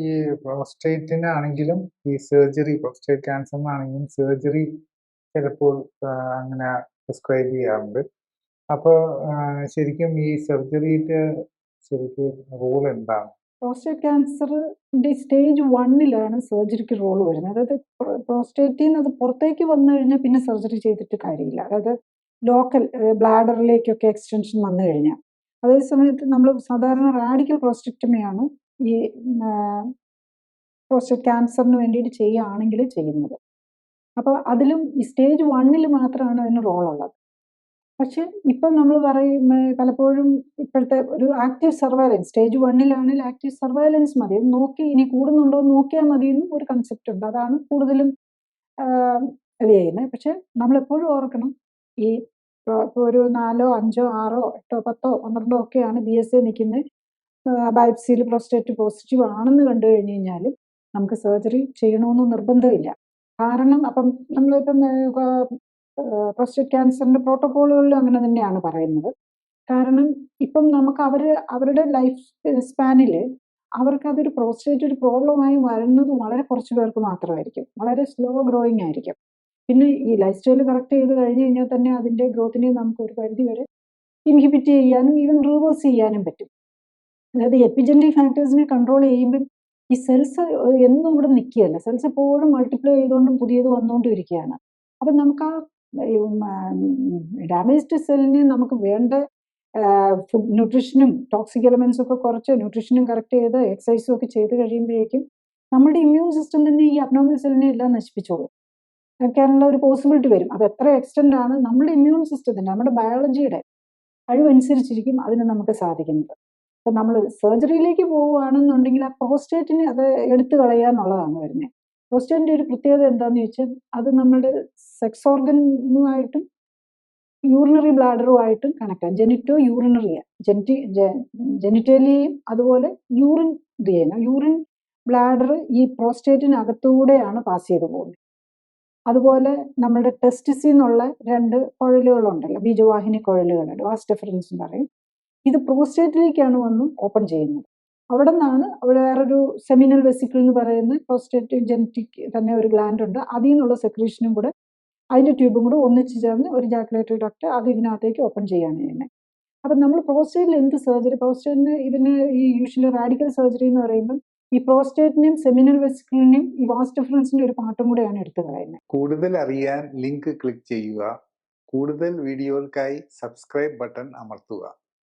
ഈ പ്രോസ്റ്റേറ്റിനാണെങ്കിലും ഈ surgery, prostate ക്യാൻസറിനാണെങ്കിലും surgery ചിലപ്പോൾ അങ്ങനെ പ്രിസ്ക്രൈബ് ചെയ്യാറുണ്ട്. അപ്പോൾ ശരിക്കും ഈ സർജറിയുടെ ശരിക്കും റോൾ എന്താണ്? പ്രോസ്റ്റേറ്റ് ക്യാൻസറിന്റെ സ്റ്റേജ് 1 സർജറിക്ക് റോൾ വരുന്നത്. അതായത് പ്രോസ്റ്റേറ്റിൽ നിന്ന് അത് പുറത്തേക്ക് വന്നു കഴിഞ്ഞാൽ പിന്നെ സർജറി ചെയ്തിട്ട് കാര്യമില്ല. അതായത് ലോക്കൽ ബ്ലാഡറിലേക്കൊക്കെ എക്സ്റ്റൻഷൻ വന്നു കഴിഞ്ഞാൽ. അതേ സമയത്ത് നമ്മൾ സാധാരണ റാഡിക്കൽ പ്രോസ്റ്റക്ടമിയാണ് ഈ പ്രോസ്റ്റേറ്റ് ക്യാൻസറിന് വേണ്ടിയിട്ട് ചെയ്യുകയാണെങ്കിൽ ചെയ്യുന്നത്. അപ്പോൾ അതിലും ഈ സ്റ്റേജ് 1 മാത്രമാണ് അതിന് റോളുള്ളത്. പക്ഷെ ഇപ്പം നമ്മൾ പറയും പലപ്പോഴും ഇപ്പോഴത്തെ ഒരു active surveillance, stage 1 active surveillance മതി, നോക്കി ഇനി കൂടുന്നുണ്ടോ എന്ന് നോക്കിയാൽ മതി എന്നും ഒരു കൺസെപ്റ്റ് ഉണ്ട്. അതാണ് കൂടുതലും ഇത് ചെയ്യുന്നത്. പക്ഷെ നമ്മളെപ്പോഴും ഓർക്കണം, ഈ ഒരു 4, 5, 6, 8, 10, 12 ഒക്കെയാണ് BSA നിൽക്കുന്നത്, ബയോപ്സിയിൽ പ്രോസ്റ്റേറ്റ് പോസിറ്റീവ് ആണെന്ന് കണ്ടു കഴിഞ്ഞ് കഴിഞ്ഞാലും നമുക്ക് സർജറി ചെയ്യണമെന്ന് നിർബന്ധമില്ല. കാരണം അപ്പം നമ്മളിപ്പം പ്രോസ്റ്റേറ്റ് ക്യാൻസറിന്റെ പ്രോട്ടോക്കോളുകളിൽ അങ്ങനെ തന്നെയാണ് പറയുന്നത്. കാരണം ഇപ്പം നമുക്ക് അവരുടെ ലൈഫ് സ്പാനിൽ അവർക്ക് അതൊരു പ്രോസ്റ്റേറ്റ് ഒരു പ്രോബ്ലമായി വരുന്നത് വളരെ കുറച്ച് പേർക്ക് മാത്രമായിരിക്കും, വളരെ സ്ലോ ഗ്രോയിങ് ആയിരിക്കും. പിന്നെ ഈ ലൈഫ് സ്റ്റൈൽ കറക്റ്റ് ചെയ്ത് കഴിഞ്ഞ് കഴിഞ്ഞാൽ തന്നെ അതിന്റെ ഗ്രോത്തിനെ നമുക്ക് ഒരു പരിധി വരെ ഇൻഹിബിറ്റ് ചെയ്യാനും ഈവൻ റിവേഴ്സ് ചെയ്യാനും പറ്റും. അതായത് എപ്പിജനറ്റിക് ഫാക്ടേഴ്സിനെ കൺട്രോൾ ചെയ്യുമ്പോൾ ഈ സെൽസ് എന്നും ഇവിടെ നിൽക്കുകയല്ല, സെൽസ് എപ്പോഴും മൾട്ടിപ്ലൈ ചെയ്തുകൊണ്ടും പുതിയത് വന്നുകൊണ്ടും ഇരിക്കുകയാണ്. അപ്പം നമുക്ക് ആ ഡാമേജ്ഡ് സെല്ലിന് നമുക്ക് വേണ്ട ഫുഡ് ന്യൂട്രീഷനും ടോക്സിക് എലമെന്റ്സും ഒക്കെ കുറച്ച് ന്യൂട്രീഷനും കറക്റ്റ് ചെയ്ത് എക്സസൈസും ഒക്കെ ചെയ്ത് കഴിയുമ്പോഴേക്കും നമ്മുടെ ഇമ്മ്യൂൺ സിസ്റ്റം തന്നെ ഈ അബ്നോർമൽ സെല്ലിനെ എല്ലാം നശിപ്പിച്ചോളും. വെക്കാനുള്ള ഒരു പോസിബിലിറ്റി വരും. അത് എത്ര എക്സ്റ്റെൻഡ് ആണ് നമ്മുടെ ഇമ്മ്യൂൺ സിസ്റ്റത്തിന്റെ, നമ്മുടെ ബയോളജിയുടെ കഴിവനുസരിച്ചിരിക്കും അതിന് നമുക്ക് സാധിക്കുന്നത്. അപ്പം നമ്മൾ സർജറിയിലേക്ക് പോവുകയാണെന്നുണ്ടെങ്കിൽ ആ പ്രോസ്റ്റേറ്റിനെ അത് എടുത്തു കളയുക എന്നുള്ളതാണ് വരുന്നത്. പ്രോസ്റ്റേറ്റിന്റെ ഒരു പ്രത്യേകത എന്താണെന്ന് ചോദിച്ചാൽ അത് നമ്മുടെ സെക്സ് ഓർഗനുമായിട്ടും യൂറിനറി ബ്ലാഡറുമായിട്ടും കണക്റ്റാണ്. ജെനിറ്റോ യൂറിനറിയ, ജെനിറ്റേലിയയും അതുപോലെ യൂറിൻ ഇത് ചെയ്യുന്ന യൂറിൻ ബ്ലാഡർ ഈ പ്രോസ്റ്റേറ്റിനകത്തൂടെയാണ് പാസ് ചെയ്ത് പോകുന്നത്. അതുപോലെ നമ്മുടെ ടെസ്റ്റിസിൽ നിന്നുള്ള 2 കുഴലുകളുണ്ടല്ലോ, ബീജവാഹിനി കുഴലുകളുണ്ട്, വാസ് ഡിഫറൻസ് എന്ന് പറയും. ഇത് പ്രോസ്റ്റേറ്റിലേക്കാണ് വന്ന് ഓപ്പൺ ചെയ്യുന്നത്. അവിടെ നിന്നാണ് അവിടെ വേറൊരു സെമിനൽ വെസിക്കിൾ എന്ന് പറയുന്ന പ്രോസ്റ്റേറ്റ് ജെനറ്റിക് തന്നെ ഒരു ഗ്ലാൻഡ് ഉണ്ട്, അതിൽ നിന്നുള്ള സെക്രീഷനും കൂടെ അതിൻ്റെ ട്യൂബും കൂടെ ഒന്നിച്ച് ചേർന്ന് ഒരു ജാക്കുലേറ്ററി ഡക്റ്റ് അത് ഇതിനകത്തേക്ക് ഓപ്പൺ ചെയ്യുകയാണ് ചെയ്യുന്നത്. അപ്പം നമ്മൾ പ്രോസ്റ്റേറ്റിൽ എന്ത് സർജറി, പ്രോസ്റ്റേറ്റിന് ഇതിന് ഈ യൂഷ്വലി റാഡിക്കൽ സർജറി എന്ന് പറയുമ്പം ഈ പ്രോസ്റ്റേറ്റിനെയും സെമിനൽ വെസിക്കിളിനെയും ഈ വാസ് ഡിഫറൻസിന്റെ ഒരു പാർട്ടും കൂടെയാണ് എടുത്തു കളയുന്നത്. കൂടുതൽ അറിയാൻ ലിങ്ക് ക്ലിക്ക് ചെയ്യുക. കൂടുതൽ വീഡിയോകൾക്കായി സബ്സ്ക്രൈബ് ബട്ടൺ അമർത്തുക.